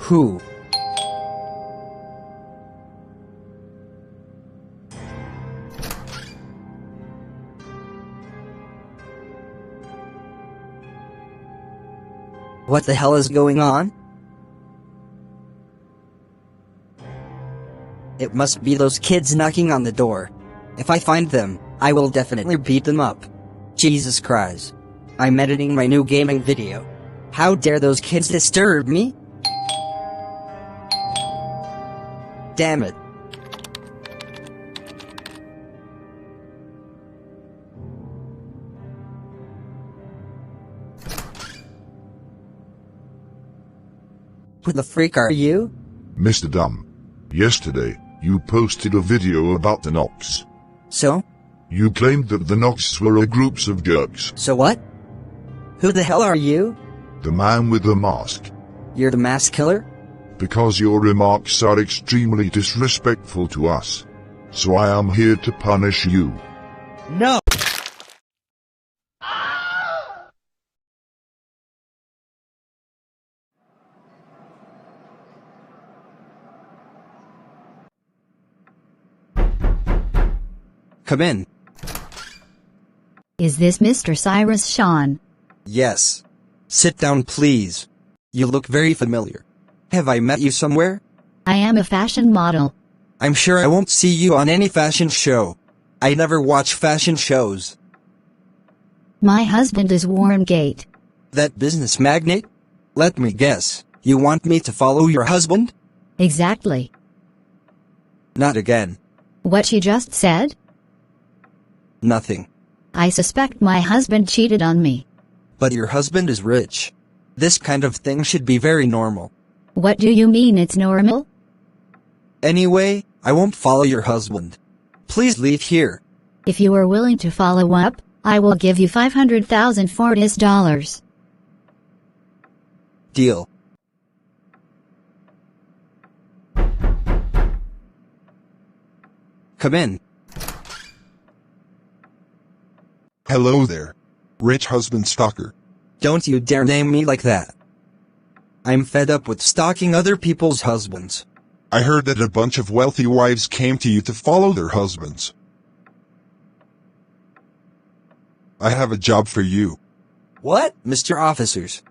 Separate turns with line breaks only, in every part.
Who? What the hell is going on? It must be those kids knocking on the door. If I find them, I will definitely beat them up. Jesus Christ. I'm editing my new gaming video. How dare those kids disturb me? Damn it. Who the freak are you?
Mr. Dumb. Yesterday, you posted a video about the Noxs.
So?
You claimed that the Noxs were a groups of jerks.
So what? Who the hell are you?
The man with the mask.
You're the mask killer?
Because your remarks are extremely disrespectful to us. So I am here to punish you.
No! Come in.
Is this Mr. Cyrus Sean?
Yes. Sit down, please. You look very familiar. Have I met you somewhere?
I am a fashion model.
I'm sure I won't see you on any fashion show. I never watch fashion shows.
My husband is Warren Gate.
That business magnate? Let me guess. You want me to follow your husband?
Exactly.
Not again.
What you just said?
Nothing.
I suspect my husband cheated on me.
But your husband is rich. This kind of thing should be very normal.
What do you mean it's normal?
Anyway, I won't follow your husband. Please leave here.
If you are willing to follow up, I will give you $500,000 for his dollars.
Deal. Come in.
Hello there. Rich husband stalker.
Don't you dare name me like that. I'm fed up with stalking other people's husbands.
I heard that a bunch of wealthy wives came to you to follow their husbands. I have a job for you.
What, Mr. Officers?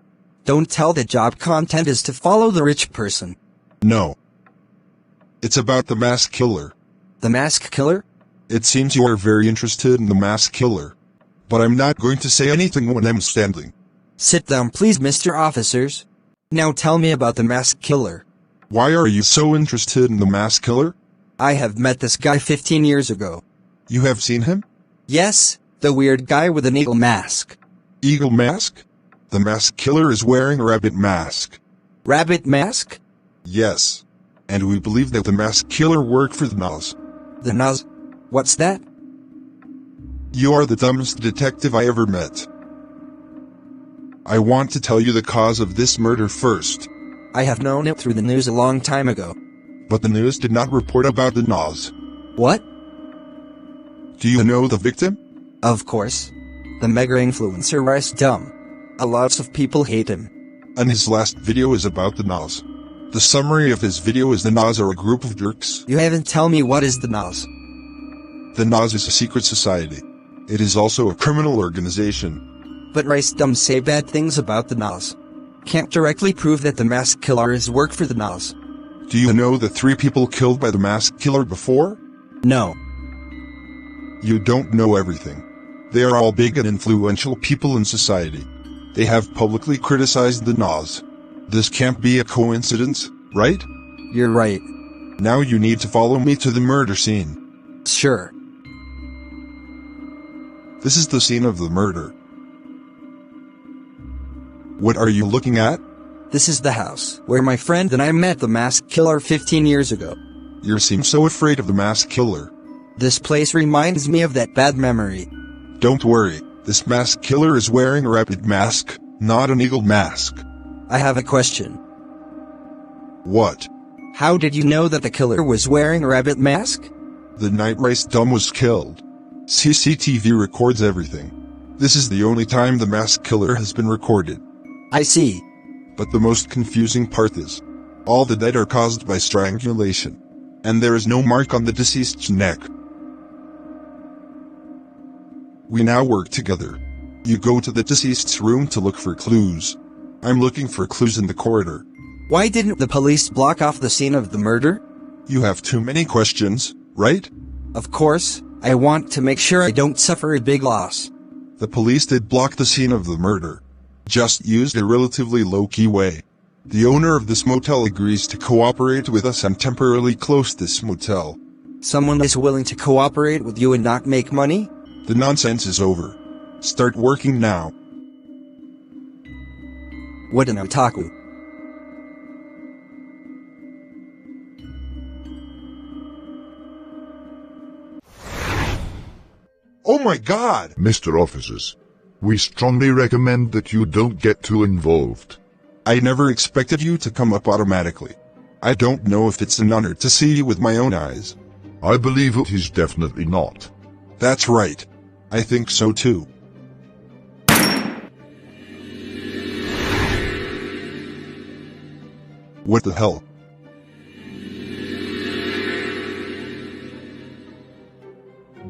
Don't tell the job content is to follow the rich person.
No. It's about the mask killer.
The mask killer?
It seems you are very interested in the mask killer. But I'm not going to say anything when I'm standing.
Sit down please, Mr. Officers. Now tell me about the mask killer.
Why are you so interested in the mask killer?
I have met this guy 15 years ago.
You have seen him?
Yes, the weird guy with an eagle mask.
Eagle mask? The mask killer is wearing a rabbit mask.
Rabbit mask?
Yes. And we believe that the mask killer worked for the Noxs.
The Noxs? What's that?
You are the dumbest detective I ever met. I want to tell you the cause of this murder first.
I have known it through the news a long time ago.
But the news did not report about the Noxs.
What?
Do you know the victim?
Of course. The mega influencer YesTHE. A lots of people hate him.
And his last video is about the Noxs. The summary of his video is the Noxs are a group of jerks.
You haven't tell me what is the Noxs.
The Noxs is a secret society. It is also a criminal organization.
But YesTHE say bad things about the Noxs. Can't directly prove that the mask killer is work for the Noxs.
Do you know the 3 people killed by the mask killer before?
No.
You don't know everything. They are all big and influential people in society. They have publicly criticized the Noxs. This can't be a coincidence, right?
You're right.
Now you need to follow me to the murder scene.
Sure.
This is the scene of the murder. What are you looking at?
This is the house where my friend and I met the mask killer 15 years ago.
You seem so afraid of the mask killer.
This place reminds me of that bad memory.
Don't worry, this mask killer is wearing a rabbit mask, not an eagle mask.
I have a question.
What?
How did you know that the killer was wearing a rabbit mask?
The night YesTHE was killed. CCTV records everything. This is the only time the mask killer has been recorded.
I see.
But the most confusing part is, All the dead are caused by strangulation, and there is no mark on the deceased's neck. We now work together. You go to the deceased's room to look for clues. I'm looking for clues in the corridor.
Why didn't the police block off the scene of the murder?
You have too many questions, right?
Of course, I want to make sure I don't suffer a big loss.
The police did block the scene of the murder, just used a relatively low-key way. The owner of this motel agrees to cooperate with us and temporarily close this motel.
Someone is willing to cooperate with you and not make money?
The nonsense is over. Start working now.
What an otaku.
Oh my God!
Mr. Officers, we strongly recommend that you don't get too involved.
I never expected you to come up automatically. I don't know if it's an honor to see you with my own eyes.
I believe it is definitely not.
That's right. I think so too. What the hell?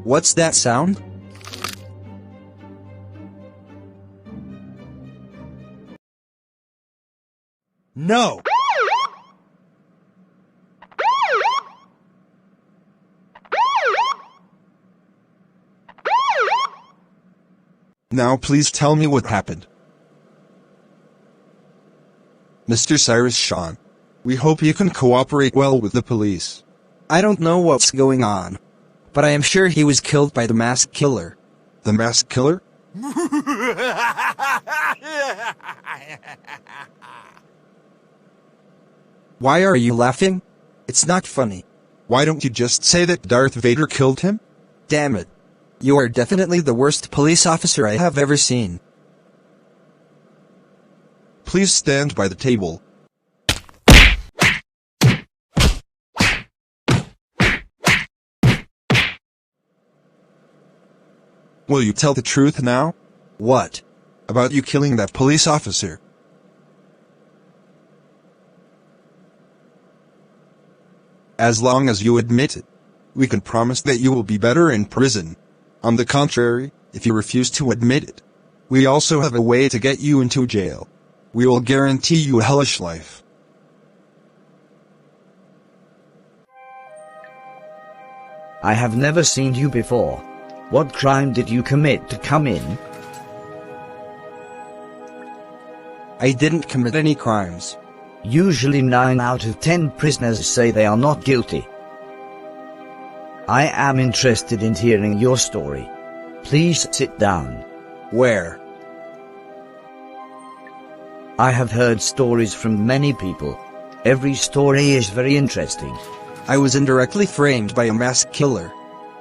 What's that sound? No!
Now please tell me what happened. Mr. Cyrus Sean, we hope you can cooperate well with the police.
I don't know what's going on, but I am sure he was killed by the masked killer.
The masked killer?
Why are you laughing? It's not funny.
Why don't you just say that Darth Vader killed him?
Damn it. You are definitely the worst police officer I have ever seen.
Please stand by the table. Will you tell the truth now?
What?
About you killing that police officer. As long as you admit it, we can promise that you will be better in prison. On the contrary, if you refuse to admit it, we also have a way to get you into jail. We will guarantee you a hellish life.
I have never seen you before. What crime did you commit to come in?
I didn't commit any crimes.
Usually 9 out of 10 prisoners say they are not guilty. I am interested in hearing your story. Please sit down.
Where?
I have heard stories from many people. Every story is very interesting.
I was indirectly framed by a masked killer.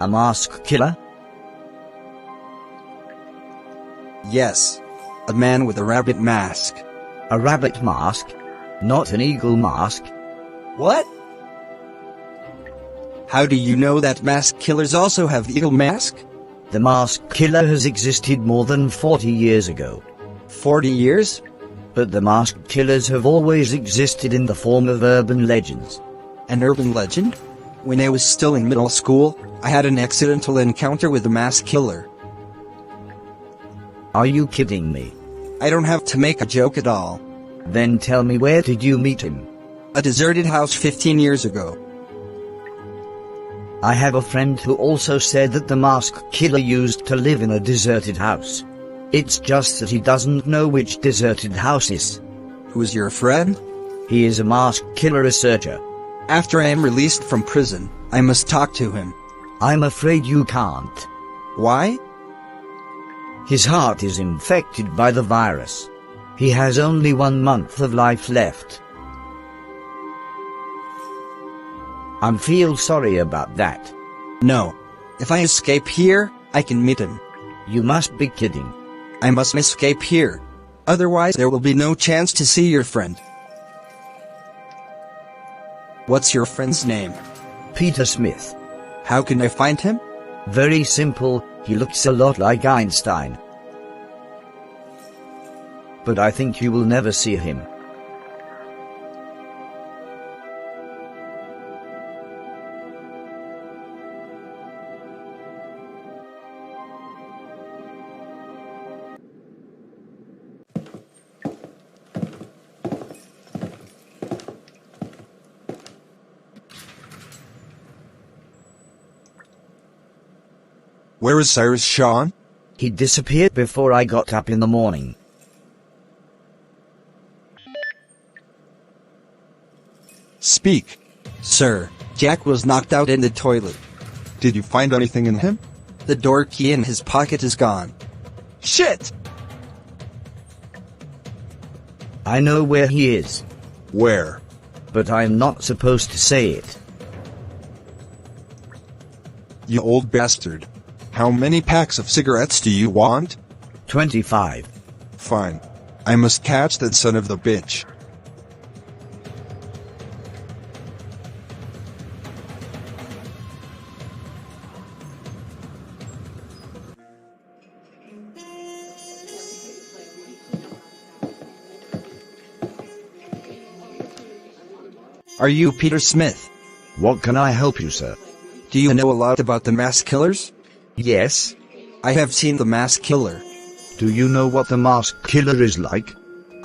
A masked killer?
Yes. A man with a rabbit mask.
A rabbit mask? Not an eagle mask?
What? How do you know that masked killers also have the eagle mask?
The masked killer has existed more than 40 years ago.
40 years?
But the masked killers have always existed in the form of urban legends.
An urban legend? When I was still in middle school, I had an accidental encounter with a masked killer.
Are you kidding me?
I don't have to make a joke at all.
Then tell me, where did you meet him?
A deserted house 15 years ago.
I have a friend who also said that the masked killer used to live in a deserted house. It's just that he doesn't know which deserted house is.
Who's your friend?
He is a masked killer researcher.
After I am released from prison, I must talk to him.
I'm afraid you can't.
Why?
His heart is infected by the virus. He has only 1 month of life left. I feel sorry about that.
No. If I escape here, I can meet him.
You must be kidding.
I must escape here. Otherwise there will be no chance to see your friend. What's your friend's name?
Peter Smith.
How can I find him?
Very simple, he looks a lot like Einstein. But I think you will never see him.
Where is Cyrus Sean?
He disappeared before I got up in the morning.
Speak.
Sir, Jack was knocked out in the toilet.
Did you find anything in him?
The door key in his pocket is gone.
Shit!
I know where he is,
Where?
but I'm not supposed to say it.
You old bastard. How many packs of cigarettes do you want?
25.
Fine. I must catch that son of the bitch.
Are you Peter Smith?
What can I help you, sir?
Do you know a lot about the masked killers?
Yes.
I have seen the masked killer.
Do you know what the masked killer is like?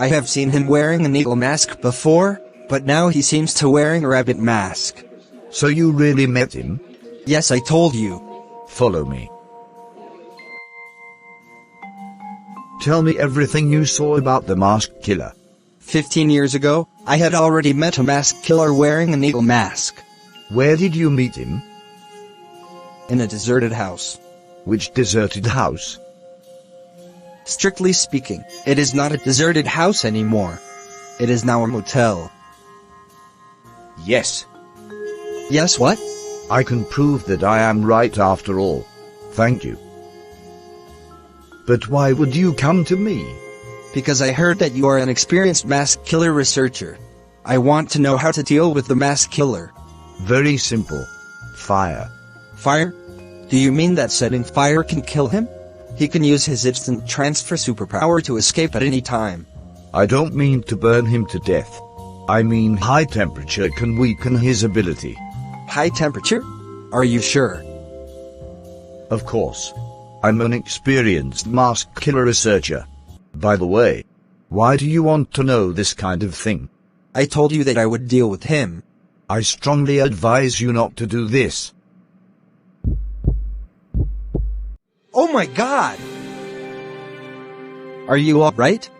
I have seen him wearing an eagle mask before, but now he seems to wearing a rabbit mask.
So you really met him?
Yes, I told you.
Follow me. Tell me everything you saw about the masked killer.
15 years ago, I had already met a masked killer wearing an eagle mask.
Where did you meet him?
In a deserted house.
Which deserted house?
Strictly speaking, it is not a deserted house anymore. It is now a motel.
Yes.
Yes, what?
I can prove that I am right after all. Thank you. But why would you come to me?
Because I heard that you are an experienced masked killer researcher. I want to know how to deal with the masked killer.
Very simple. Fire.
Fire? Do you mean that setting fire can kill him? He can use his instant transfer superpower to escape at any time.
I don't mean to burn him to death. I mean high temperature can weaken his ability.
High temperature? Are you sure?
Of course. I'm an experienced masked killer researcher. By the way, why do you want to know this kind of thing?
I told you that I would deal with him.
I strongly advise you not to do this.
Oh my God! Are you alright?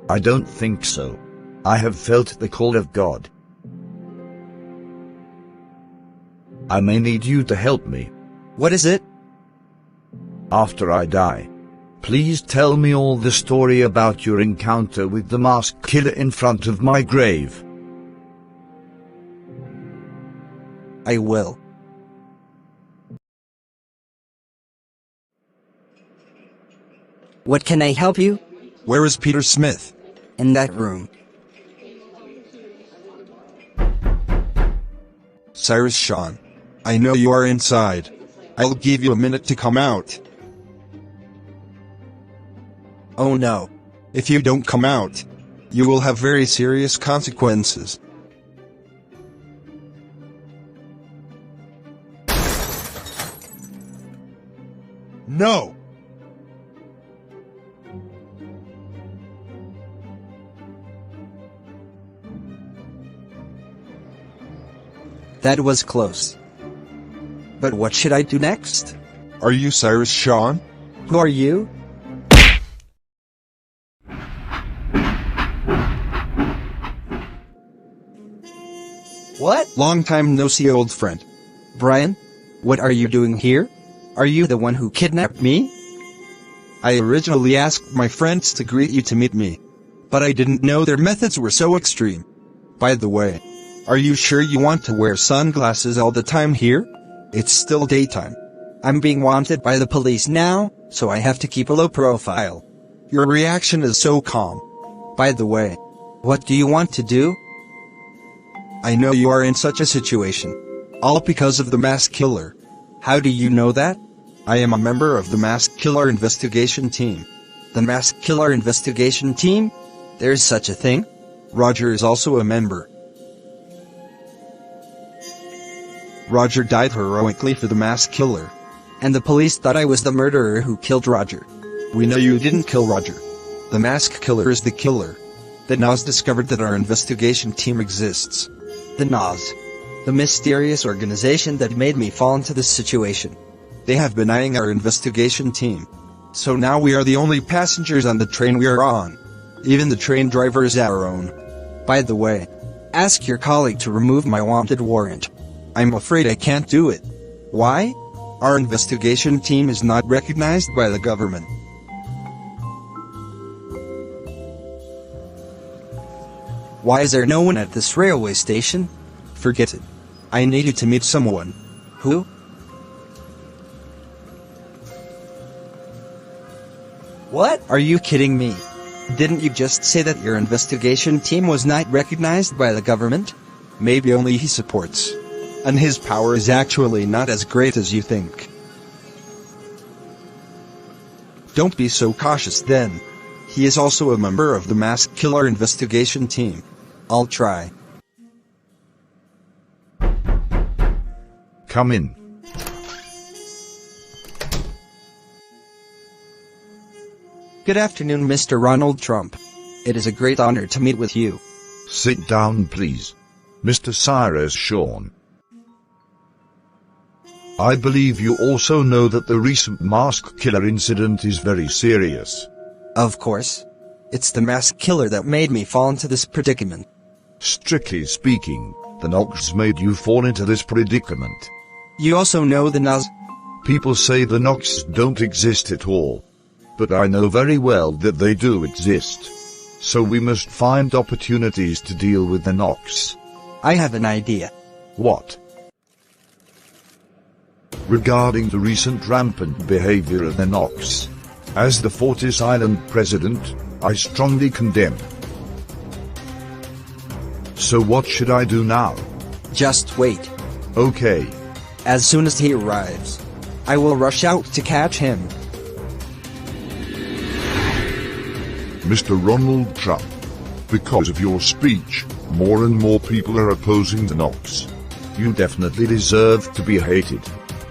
I don't think so. I have felt the call of God. I may need you to help me.
What is it?
After I die, please tell me all the story about your encounter with the masked killer in front of my grave.
I will. What can I help you?
Where is Peter Smith?
In that room.
Cyrus Sean. I know you are inside. I'll give you a minute to come out.
Oh no.
If you don't come out, you will have very serious consequences. No!
That was close. But what should I do next?
Are you Cyrus Sean?
Who are you? What?
Long time no see, old friend.
Brian? What are you doing here? Are you the one who kidnapped me?
I originally asked my friends to greet you to meet me, but I didn't know their methods were so extreme. By the way, are you sure you want to wear sunglasses all the time here? It's still daytime.
I'm being wanted by the police now, so I have to keep a low profile.
Your reaction is so calm.
By the way, what do you want to do?
I know you are in such a situation. All because of the masked killer.
How do you know that?
I am a member of the masked killer investigation team.
The masked killer investigation team? There's such a thing?
Roger is also a member. Roger died heroically for the masked killer.
And the police thought I was the murderer who killed Roger.
We know you didn't kill Roger. The masked killer is the killer. The Noxs discovered that our investigation team exists.
The Noxs.
The mysterious organization that made me fall into this situation. They have been eyeing our investigation team. So now we are the only passengers on the train we are on. Even the train driver is our own. By the way, ask your colleague to remove my wanted warrant. I'm afraid I can't do it. Why? Our investigation team is not recognized by the government. Why is there no one at this railway station? Forget it. I needed to meet someone. Who? What? Are you kidding me? Didn't you just say that your investigation team was not recognized by the government? Maybe only he supports. And his power is actually not as great as you think. Don't be so cautious then. He is also a member of the masked killer investigation team. I'll try.
Come in.
Good afternoon, Mr. Ronald Trump. It is a great honor to meet with you.
Sit down, please. Mr. Cyrus Sean. I believe you also know that the recent masked killer incident is very serious.
Of course. It's the masked killer that made me fall into this predicament.
Strictly speaking, the Noxs made you fall into this predicament.
You also know the Noxs?
People say the Noxs don't exist at all. But I know very well that they do exist. So we must find opportunities to deal with the Noxs.
I have an idea.
What? Regarding the recent rampant behavior of the Noxs. As the Fortis Island president, I strongly condemn. So what should I do now?
Just wait.
Okay.
As soon as he arrives, I will rush out to catch him.
Mr. Ronald Trump. Because of your speech, more and more people are opposing the Noxs. You definitely deserve to be hated.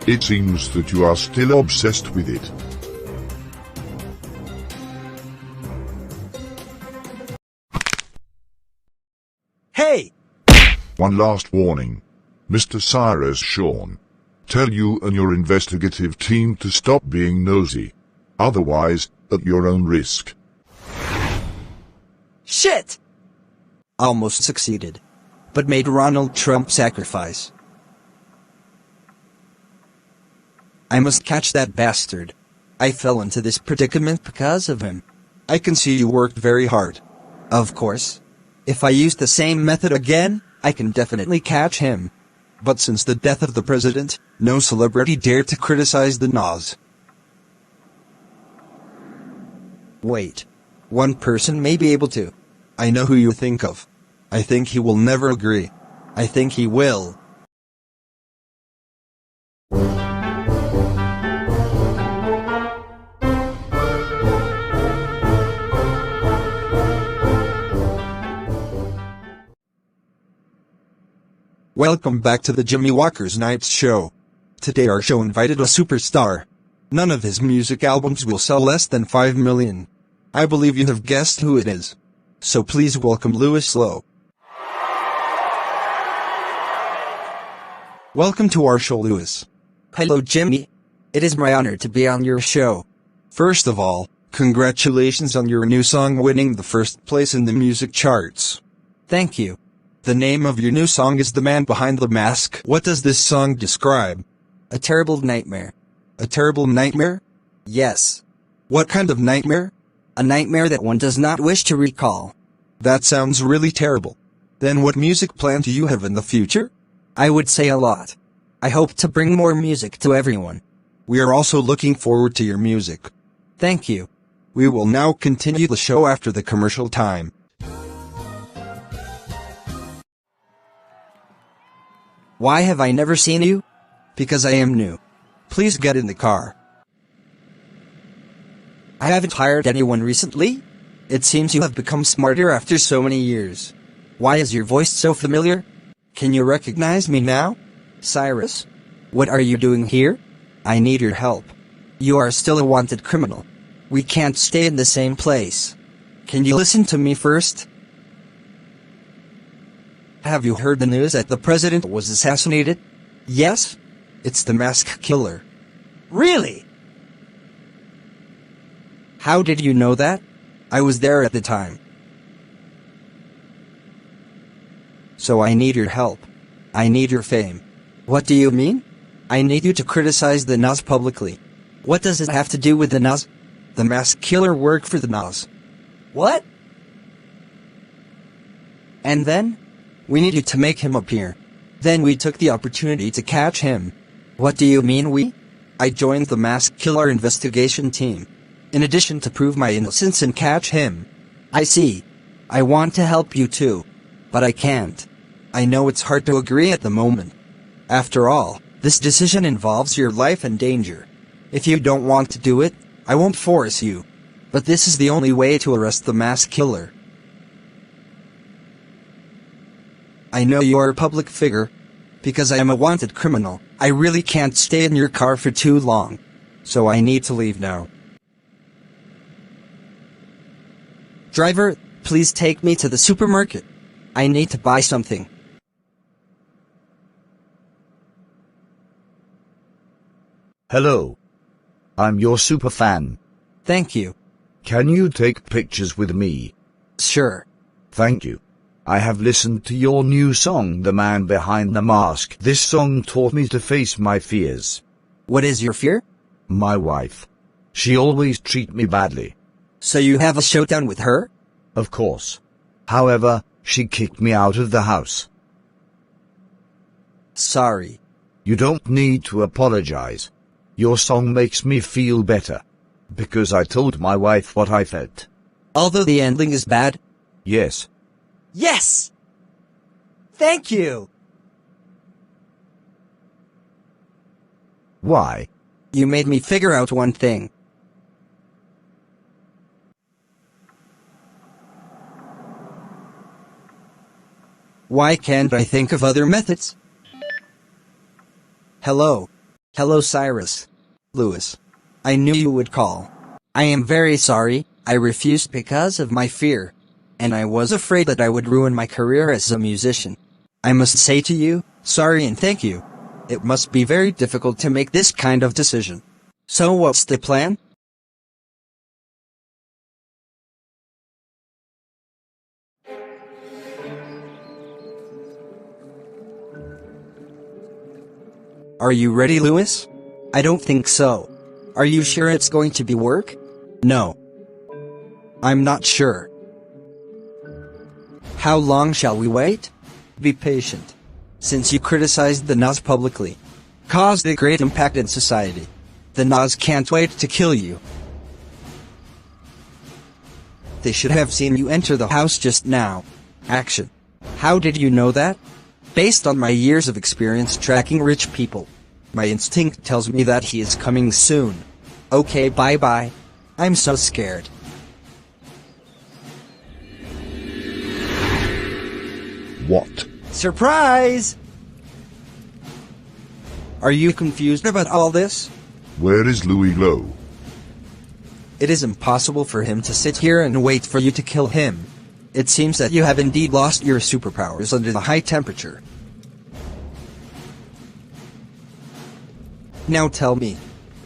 It seems that you are still obsessed with it.
Hey!
One last warning. Mr. Cyrus Sean. Tell you and your investigative team to stop being nosy. Otherwise, at your own risk.
Shit! Almost succeeded. But made Ronald Trump sacrifice. I must catch that bastard. I fell into this predicament because of him. I can see you worked very hard. Of course. If I use the same method again, I can definitely catch him. But since the death of the president, no celebrity dared to criticize the Noxs. Wait. One person may be able to. I know who you think of. I think he will never agree. I think he will. Welcome back to the Jimmy Walker's Nights show. Today our show invited a superstar. None of his music albums will sell less than 5 million. I believe you have guessed who it is. So please welcome Louis Lowe. Welcome to our show, Louis. Hello, Jimmy. It is my honor to be on your show. First of all, congratulations on your new song winning the first place in the music charts. Thank you. The name of your new song is The Man Behind the Mask. What does this song describe? A terrible nightmare. A terrible nightmare? Yes. What kind of nightmare? A nightmare that one does not wish to recall. That sounds really terrible. Then what music plan do you have in the future? I would say a lot. I hope to bring more music to everyone. We are also looking forward to your music. Thank you. We will now continue the show after the commercial time. Why have I never seen you? Because I am new. Please get in the car. I haven't hired anyone recently. It seems you have become smarter after so many years. Why is your voice so familiar? Can you recognize me now? Cyrus? What are you doing here? I need your help. You are still a wanted criminal. We can't stay in the same place. Can you listen to me first?
Have you heard the news that the president was assassinated? Yes? It's the mask killer. Really? How did you know that? I was there at the time. So I need your help. I need your fame. What do you mean? I need you to criticize the Noxs publicly. What does it have to do with the Noxs? The mask killer worked for the Noxs. What? And then? We need you to make him appear. Then we took the opportunity to catch him. What do you mean we? I joined the mask killer investigation team. In addition to prove my innocence and catch him. I see. I want to help you too. But I can't. I know it's hard to agree at the moment. After all, this decision involves your life and danger. If you don't want to do it, I won't force you. But this is the only way to arrest the mask killer. I know you are a public figure. Because I am a wanted criminal, I really can't stay in your car for too long. So I need to leave now. Driver, please take me to the supermarket. I need to buy something.
Hello. I'm your superfan.
Thank you.
Can you take pictures with me?
Sure.
Thank you. I have listened to your new song, The Man Behind the Mask. This song taught me to face my fears.
What is your fear?
My wife. She always treats me badly.
So you have a showdown with her?
Of course. However, she kicked me out of the house.
Sorry.
You don't need to apologize. Your song makes me feel better. Because I told my wife what I felt.
Although the ending is bad?
Yes.
Yes! Thank you!
Why?
You made me figure out one thing. Why can't I think of other methods? Hello. Hello, Cyrus. Lewis. I knew you would call. I am very sorry, I refused because of my fear. And I was afraid that I would ruin my career as a musician. I must say to you, sorry and thank you. It must be very difficult to make this kind of decision. So what's the plan? Are you ready, Lewis? I don't think so. Are you sure it's going to be work? No. I'm not sure. How long shall we wait? Be patient. Since you criticized the Noxs publicly, caused a great impact in society, the Noxs can't wait to kill you. They should have seen you enter the house just now. Action. How did you know that? Based on my years of experience tracking rich people, my instinct tells me that he is coming soon. Okay, bye-bye. I'm so scared.
What?
Surprise! Are you confused about all this?
Where is Louis Lowe?
It is impossible for him to sit here and wait for you to kill him. It seems that you have indeed lost your superpowers under the high temperature. Now tell me,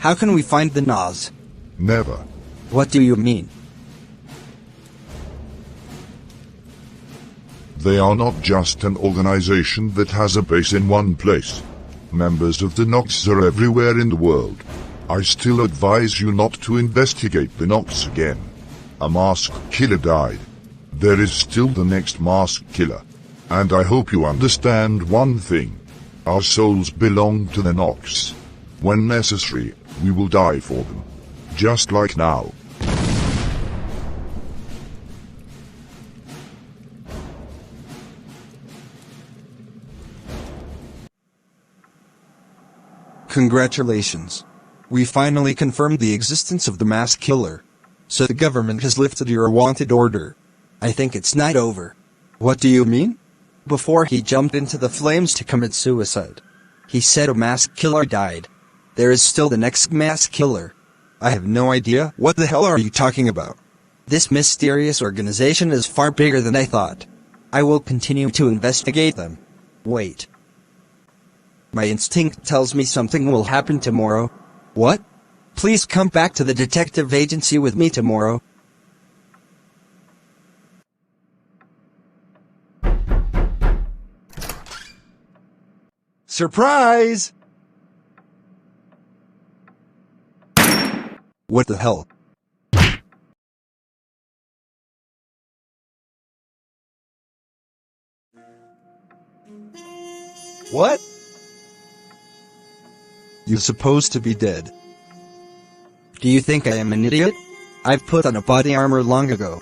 how can we find the Noxs?
Never.
What do you mean?
They are not just an organization that has a base in one place. Members of the Noxs are everywhere in the world. I still advise you not to investigate the Noxs again. A masked killer died. There is still the next masked killer. And I hope you understand one thing. Our souls belong to the Noxs. When necessary, we will die for them. Just like now.
Congratulations. We finally confirmed the existence of the mass killer. So the government has lifted your wanted order. I think it's not over. What do you mean? Before he jumped into the flames to commit suicide, he said a mass killer died. There is still the next mass killer. I have no idea. What the hell are you talking about? This mysterious organization is far bigger than I thought.
I will continue to investigate them. Wait. My instinct tells me something will happen tomorrow. What? Please come back to the detective agency with me tomorrow.
Surprise! What the hell? What? You're supposed to be dead.
Do you think I am an idiot? I've put on a body armor long ago.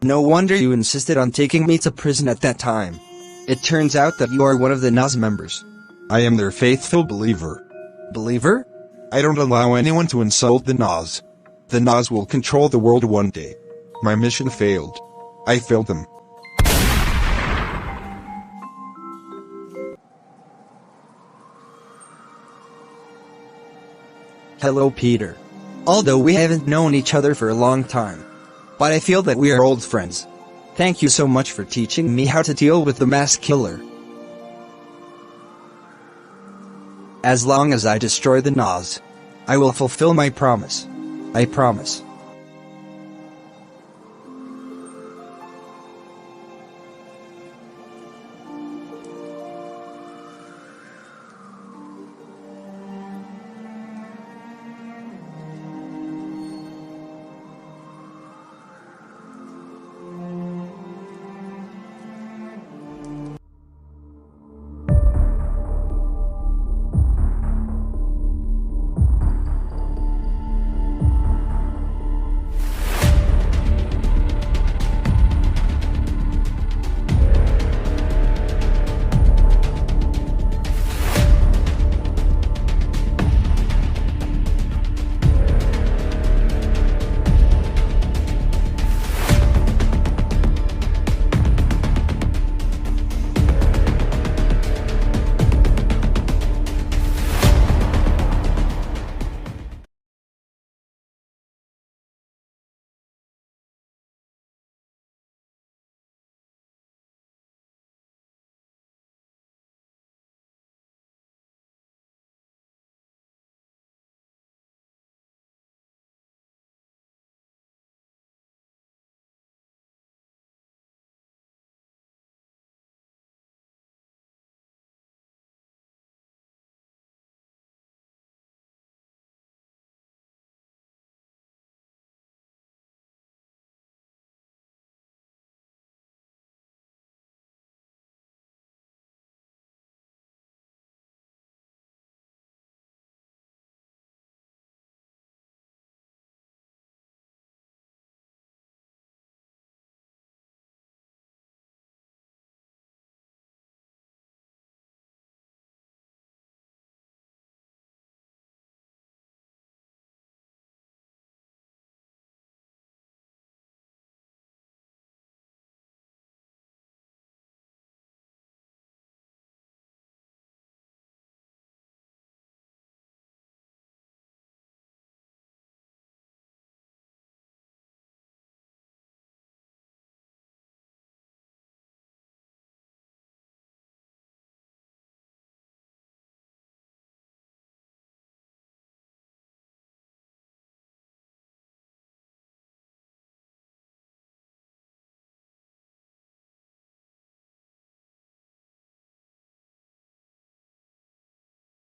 No wonder you insisted on taking me to prison at that time. It turns out that you are one of the Noxs members.
I am their faithful believer.
Believer?
I don't allow anyone to insult the Noxs. The Noxs will control the world one day. My mission failed. I failed them.
Hello, Peter. Although we haven't known each other for a long time, but I feel that we are old friends. Thank you so much for teaching me how to deal with the mass killer. As long as I destroy the Noxs, I will fulfill my promise. I promise.